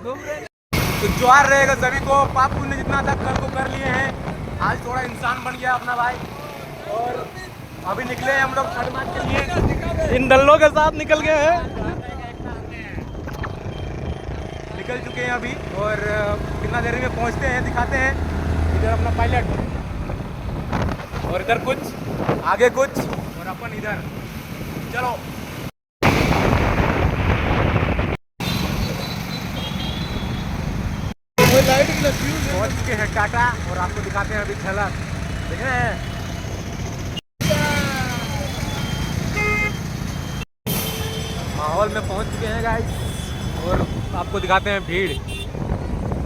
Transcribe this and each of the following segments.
तो ज्वार रहेगा सभी को। पापू ने जितना था कल को कर लिए हैं, आज थोड़ा इंसान बन गया अपना भाई। और अभी निकले हम लोग छठ मार के लिए, इन दल्लों के साथ निकल गए हैं, निकल चुके हैं अभी। और कितना देर में पहुंचते हैं दिखाते हैं। इधर अपना पायलट और इधर कुछ आगे कुछ और अपन इधर। चलो पहुंच चुके हैं टाटा और आपको दिखाते हैं अभी झलक। देख रहे हैं माहौल में पहुंच चुके हैं गाइस। और आपको दिखाते हैं भीड़।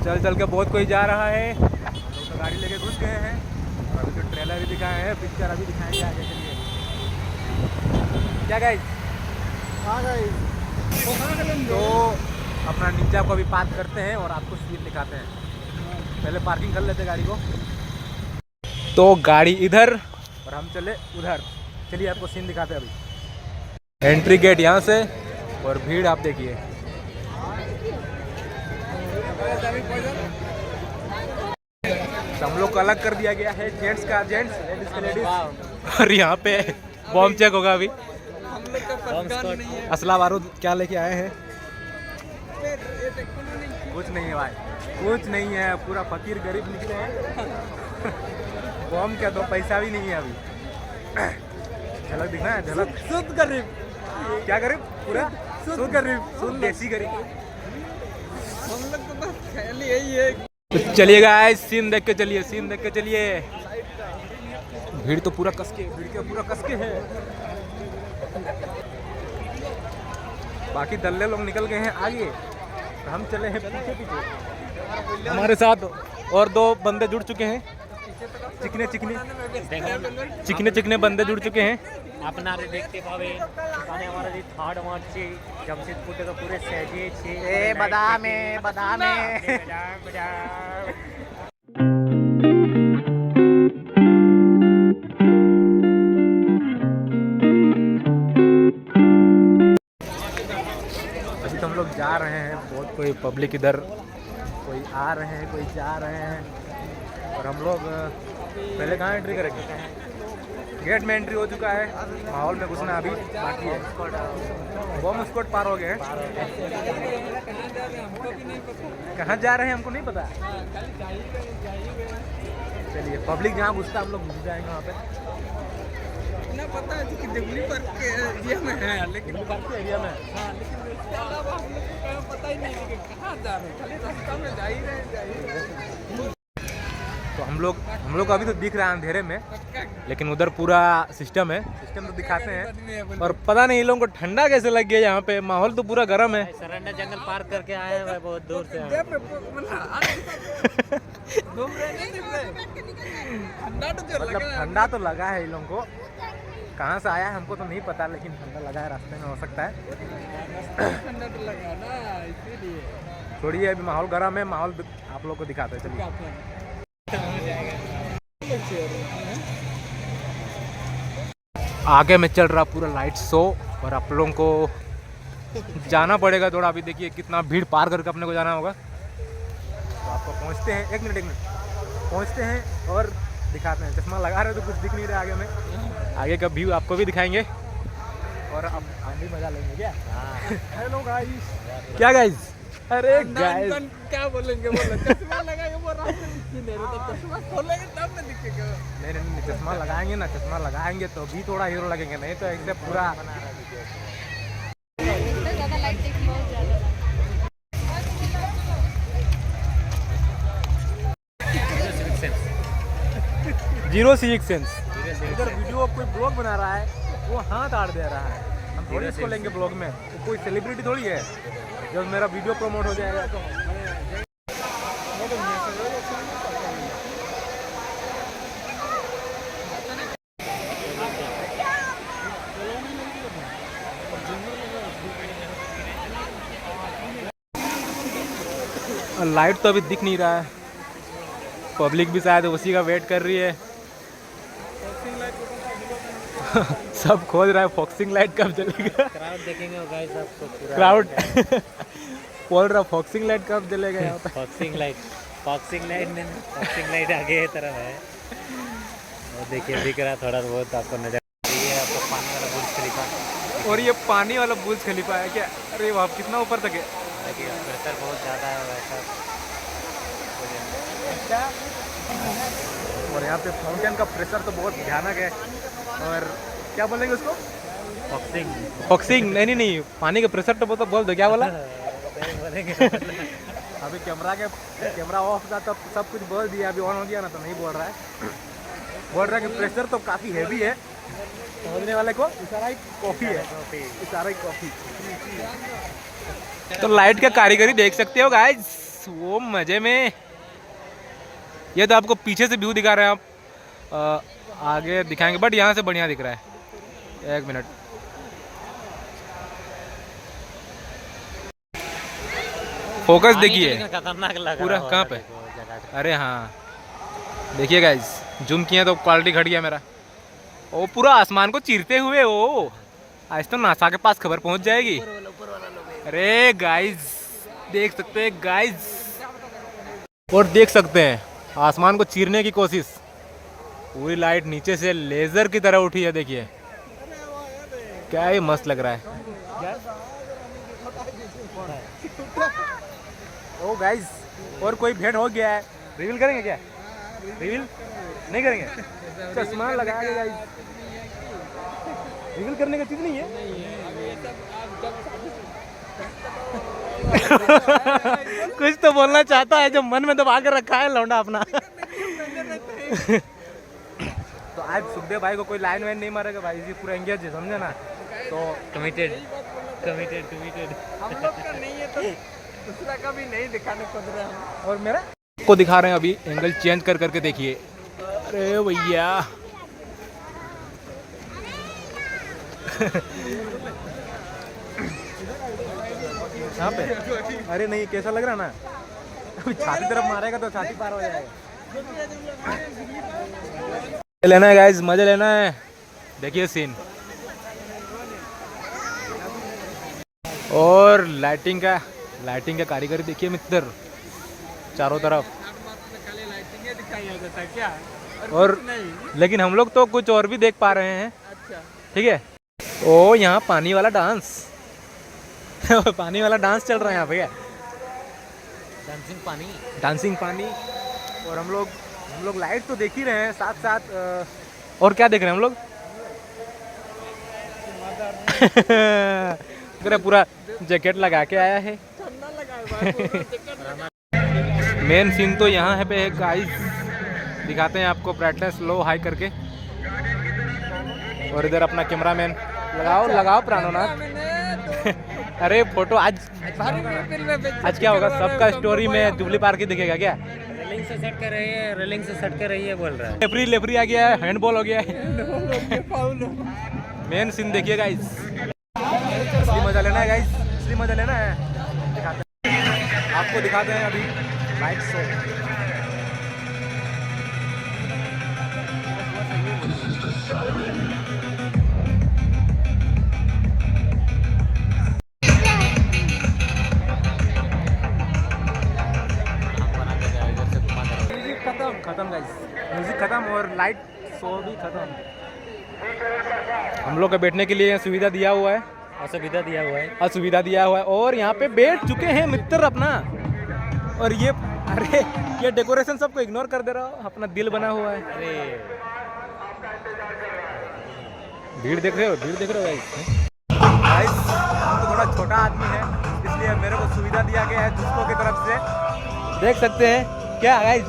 चल चल के बहुत कोई जा रहा है, लोग तो गाड़ी लेके घुस गए हैं। और अभी तो ट्रेलर ही दिखाए हैं, पिक्चर अभी दिखाएंगे आगे। चलिए क्या गाइस, हाँ गाइस। तो अपना निंजा को अभी पार्क करते हैं और आपको सीन दिखाते हैं। पहले पार्किंग कर लेते गाड़ी को। तो गाड़ी इधर और हम चले उधर। चलिए आपको सीन दिखाते हैं अभी। एंट्री गेट यहाँ से और भीड़ आप देखिए। हम लोग को अलग कर दिया गया है, जेंट्स का जेंट्स, लेडीज का लेडीज। और यहाँ पे बॉम्ब चेक होगा अभी। असला बारूद क्या लेके आए हैं? कुछ नहीं है भाई, कुछ नहीं है। पूरा फकीर गरीब निकले हैं। बॉम्ब क्या, तो पैसा भी नहीं है अभी। झलक दिखना है, झलक। शुद्ध गरीब। क्या गरीब? पूरा शुद्ध गरीब, शुद्ध देसी गरीब। हम लोग तो बस ख्याल यही है। तो चलिए गाइस, सीन देख के चलिए, सीन देख के चलिए। भीड़ तो पूरा कसके, भीड़ के पूरा कसके है। बाकी दल्ले लोग निकल गए हैं आगे, तो हम चले हैं पीछे पीछे। हमारे साथ और दो बंदे जुड़ चुके हैं, चिकने चिकने चिकने चिकने बंदे जुड़ चुके हैं। अपना देखते पावे हमारा जी थर्ड मार्च से जमशेदपुर तक पूरे सहजे छे ए बदामे बदामे। अभी तो हम लोग जा रहे हैं, बहुत कोई पब्लिक इधर, कोई आ रहे हैं, कोई जा रहे हैं। और हम लोग पहले कहाँ एंट्री करेंगे? गेट में एंट्री हो चुका है, माहौल में घुसना अभी बाकी है। बॉम्ब स्क्वाड पार हो गए हैं। कहाँ जा रहे हैं हमको नहीं पता। चलिए पब्लिक जहाँ घुसता हम लोग घुस जाएंगे वहाँ पे। इतना पता है कि दिल्ली पार्क के एरिया में है, लेकिन पार्क के एरिया में हाँ, लेकिन इसके अलावा हम लोग को पता ही नहीं है कि कहाँ जा रहे हैं। खाली रास्ता में जा ही रहे हैं। तो हम लोग को अभी तो दिख रहा है अंधेरे में, लेकिन उधर पूरा सिस्टम है, सिस्टम तो दिखाते हैं। और पता नहीं इन लोगों को ठंडा कैसे लग गया। यहाँ पे माहौल तो पूरा गर्म है। सरंडा जंगल पार करके आए हैं बहुत दूर से। मतलब ठंडा तो लगा है इन लोगों को। कहाँ से आया है हमको तो नहीं पता, लेकिन ठंडा लगा है, रास्ते में हो सकता है। ठंडा तो लगा ना, इसीलिए। छोड़िए अभी माहौल गर्म है, माहौल आप लोग को दिखाते हैं। चलिए आगे में चल रहा पूरा लाइट शो और आप लोगों को जाना पड़ेगा थोड़ा। अभी देखिए कितना भीड़ पार करके अपने को जाना होगा। तो आपको पहुंचते हैं, एक मिनट पहुंचते हैं और दिखाते हैं। चश्मा लगा रहे तो कुछ दिख नहीं रहा आगे में। आगे का व्यू आपको भी दिखाएंगे और अब हम भी मजा लेंगे। क्या हेलो गाइस, क्या गाइस? अरे गाइस क्या बोलेंगे, चश्मा लगाएंगे वो रास्ते में तो चश्मा खोलेंगे तब ना दिखेगा। नहीं चश्मा लगाएंगे ना, चश्मा लगाएंगे तो भी थोड़ा हीरो लगेंगे, नहीं तो एकदम पूरा। Zero civic sense. इधर वीडियो कोई ब्लॉग बना रहा है, वो हाथ आड़ दे रहा है। हम थोड़ी इसको लेंगे ब्लॉग में, तो कोई सेलिब्रिटी थोड़ी है जब मेरा वीडियो प्रमोट हो जाएगा तो। लाइट तो अभी दिख नहीं रहा है, पब्लिक भी शायद उसी का वेट कर रही है। सब खोज रहा है फॉक्सिंग लाइट कब जलेगा। क्राउड देखेंगे गाइस आपको पूरा क्राउड बोल रहा फॉक्सिंग लाइट कब जलेगा यहाँ पे। फॉक्सिंग लाइट आगे की तरफ है। और देखिए दिख रहा थोड़ा बहुत आपको नजर आ रही है आपको पानी वाला बुर्ज खलीफा। और ये पानी वाला बुर्ज खलीफा है क्या? अरे वाह कितना ऊपर तक है। देखिए प्रेशर बहुत ज़्यादा है वैसा। और यहाँ पे फाउंटेन का प्रेशर तो बहुत भयानक है। और क्या बोलेंगे उसको? फॉक्सिंग फॉक्सिंग नहीं पानी का प्रेशर तो बहुत बोल दो क्या बोला। बोलेंगे। अभी कैमरा ऑफ था तब सब कुछ बोल दिया, अभी ऑन हो गया ना तो नहीं बोल रहा है। बोल रहा है कि प्रेशर तो काफ़ी हैवी है। समझने वाले को इशारा कॉफ़ी है, इशारा कॉफ़ी। तो लाइट का कारीगरी देख सकते हो गाइस, वो मजे में। ये तो आपको पीछे से व्यू दिखा रहे हैं, आप आगे दिखाएंगे बट यहाँ से बढ़िया दिख रहा है। एक मिनट, फोकस देखिए खतरनाक लग पूरा कहाँ पे। अरे हाँ देखिए गाइस, जूम किया तो क्वालिटी घट गया मेरा। ओ पूरा आसमान को चीरते हुए ओ, आज तो नासा के पास खबर पहुंच जाएगी। अरे गाइस देख सकते हैं गाइस, और देख सकते हैं आसमान को चीरने की कोशिश। पूरी लाइट नीचे से लेजर की तरह उठी है, देखिए क्या ही मस्त लग रहा है। ओ गाइस, और कोई भेंट हो गया है, रिवील करेंगे क्या? रिवील नहीं करेंगे, चश्मा लगा के गाइस। रिवील करने का चीज नहीं है। कुछ तो बोलना चाहता है जो मन में दबा के रखा है लौंडा अपना। तो आज सुखदेव भाई को कोई लाइन वाइन नहीं मारेगा भाई, जी पूरा एंगेज है, समझे ना। तो कमिटेड हम लोग का नहीं है तो दूसरा का भी नहीं दिखाने को दे रहे हैं। और मेरा को दिखा रहे हैं अभी, एंगल चेंज कर करके देखिए। अरे भैया यहाँ पे, अरे नहीं कैसा लग रहा ना, अभी छाती तरफ मारेगा तो छाती पार हो जाएगा। लेना है गाइस, मजे लेना है। देखिए सीन, और लाइटिंग का कारीगरी देखिए मित्र, चारों तरफ। और लेकिन हम लोग तो कुछ और भी देख पा रहे हैं। ठीक है। ओ यहाँ पानी वाला डांस पानी वाला डांस चल रहा है यहाँ पे, क्या डांसिंग पानी। और हम लोग लाइट तो देख ही रहे हैं, साथ साथ और क्या देख रहे हैं हम लोग? पूरा जैकेट लगा के आया है। मेन सीन तो यहाँ है पे गाइस, दिखाते हैं आपको ब्राइटनेस लो हाई करके। और इधर अपना कैमरामैन, लगाओ प्राणोनाथ। अरे फोटो आज क्या होगा, सबका स्टोरी में जुबली पार्क ही दिखेगा क्या? रेलिंग से सट कर रही है बोल रहा है। लेफ्री आ गया है, हैंडबॉल हो गया है। मेन सीन देखिए गाइस, असली मजा लेना है गाइस, असली मजा लेना है। आपको दिखाते हैं अभी लाइट शो। खत्म गाइस, म्यूजिक खत्म और लाइट शो भी खत्म। हम लोग को बैठने के लिए सुविधा दिया हुआ है, असुविधा दिया हुआ है। और यहाँ पे बैठ चुके हैं मित्र अपना। और ये अरे ये डेकोरेशन सबको इग्नोर कर दे रहा हो, अपना दिल बना हुआ है। अरे भीड़ देख रहे हो गाइस। हम तो थोड़ा छोटा आदमी है, इसलिए मेरे को सुविधा दिया गया है दोस्तों की तरफ से, देख सकते हैं क्या गाइस।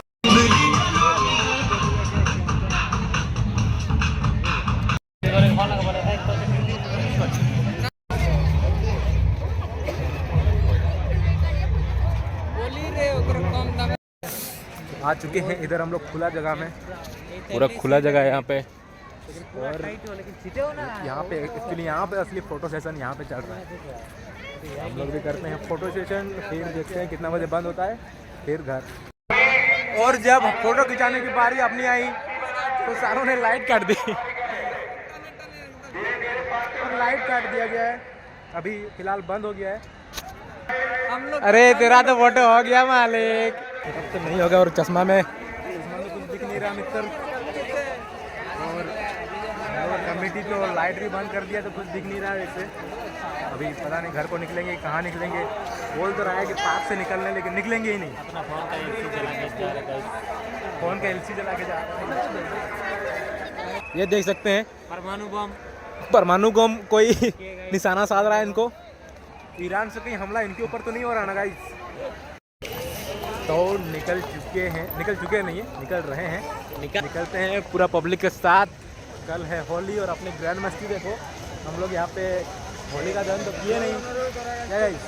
आ चुके हैं इधर हम लोग खुला जगह में, पूरा खुला जगह है यहाँ पे। और यहाँ पे एक्चुअली यहाँ पे असली फ़ोटो सेशन यहाँ पे चल रहा है। हम लोग भी करते हैं फ़ोटो सेशन, फिर देखते हैं कितना बजे बंद होता है, फिर घर। और जब फ़ोटो खिंचाने की बारी अपनी आई तो सारों ने लाइट काट दी। काट दिया गया है, अभी फिलहाल बंद हो गया है। हम लोग अरे तेरा तो फोटो हो गया मालिक, अब तो नहीं होगा। और चश्मा में कुछ दिख नहीं रहा मित्र। और कमेटी तो लाइट भी बंद कर दिया तो कुछ दिख नहीं रहा है वैसे। अभी पता नहीं घर को निकलेंगे कहाँ निकलेंगे। बोल तो रहा है कि पार्क से निकलने, लेकिन निकलेंगे ही नहीं। अपना फोन का एलसी जलाने जा रहा है। फोन का एलसी जला के जा रहे हैं। ये देख सकते हैं परमाणु बम कोई निशाना साध रहा है इनको। ईरान से कहीं हमला इनके ऊपर तो नहीं हो रहा ना गाइस। तो निकल चुके नहीं है, निकल रहे हैं। निकलते हैं पूरा पब्लिक के साथ। कल है होली और अपनी ग्रैंड मस्ती देखो। हम लोग यहाँ पे होली का दहन तो किए नहीं, क्या गाइस?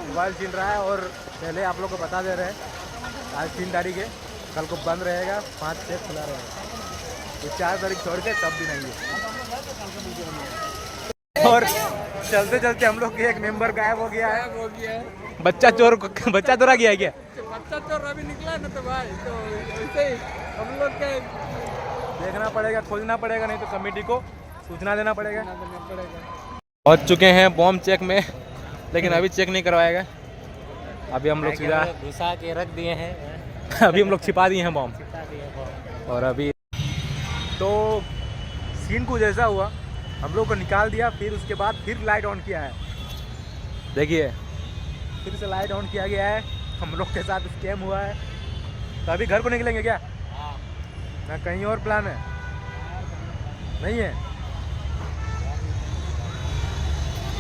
मोबाइल छीन रहा है। और पहले आप लोग को बता दे रहे हैं, आज 3 तारीख है, कल को बंद रहेगा, 5-6 खुला रहेगा। तो 4 तारीख छोड़ के तब भी नहीं है। और चलते चलते हम लोग के एक मेंबर गायब हो गया है। बच्चा चोरा गया है क्या? बच्चा चोर अभी निकला ना तो भाई, तो वैसे ही हम लोग के देखना पड़ेगा, खोजना पड़ेगा, नहीं तो कमेटी को सूचना देना पड़ेगा। पहुंच चुके हैं बॉम्ब चेक में, लेकिन अभी चेक नहीं करवाएगा। अभी हम लोग सीधा घुसा के रख दिए हैं। अभी हम लोग छिपा दिए हैं बॉम्ब। और अभी तो सीन कुछ ऐसा हुआ, हम लोग को निकाल दिया, फिर उसके बाद फिर लाइट ऑन किया है। देखिए फिर से लाइट ऑन किया गया है। हम लोग के साथ स्कैम हुआ है। तो अभी घर को निकलेंगे क्या ना कहीं और प्लान है? नहीं है।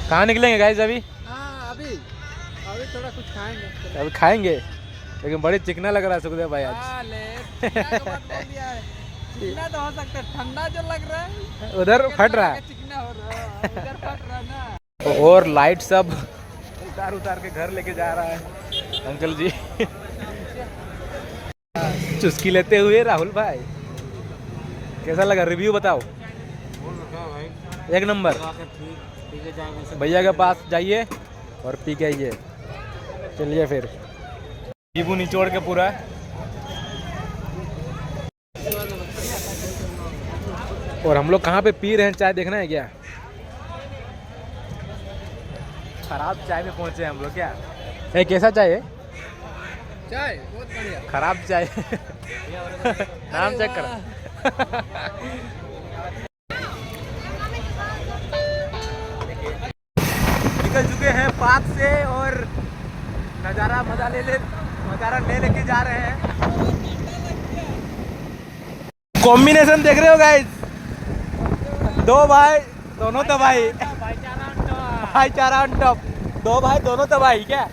कहाँ निकलेंगे गाइस अभी? हाँ अभी थोड़ा कुछ खाएंगे। अभी खाएंगे, लेकिन बड़ी चिकना लग रहा है सुखदेव भाई आज। चिकना तो हो सकता है, ठंडा जो लग रहा है उधर फट रहा है। चिकना हो रहा है, इधर फट रहा है ना। और लाइट सब उतार के घर लेके जा रहा है अंकल जी। चुस्की लेते हुए राहुल भाई, कैसा लगा? रिव्यू बताओ। एक नंबर। भैया के पास जाइए और पी के आइए। चलिए फिर नींबू निचोड़ के पूरा। और हम लोग कहाँ पे पी रहे हैं चाय, देखना है क्या? खराब चाय में पहुंचे हैं हम लोग क्या? कैसा चाय है? चाय बहुत बढ़िया। खराब चाय। नाम चेक कर। निकल चुके हैं पार्क से और नज़ारा लेके जा रहे हैं। कॉम्बिनेशन देख रहे हो गाइस? 2 भाई दोनों तबाही, भाईचारा ऑन टॉप। 2 भाई दोनों तबाही क्या?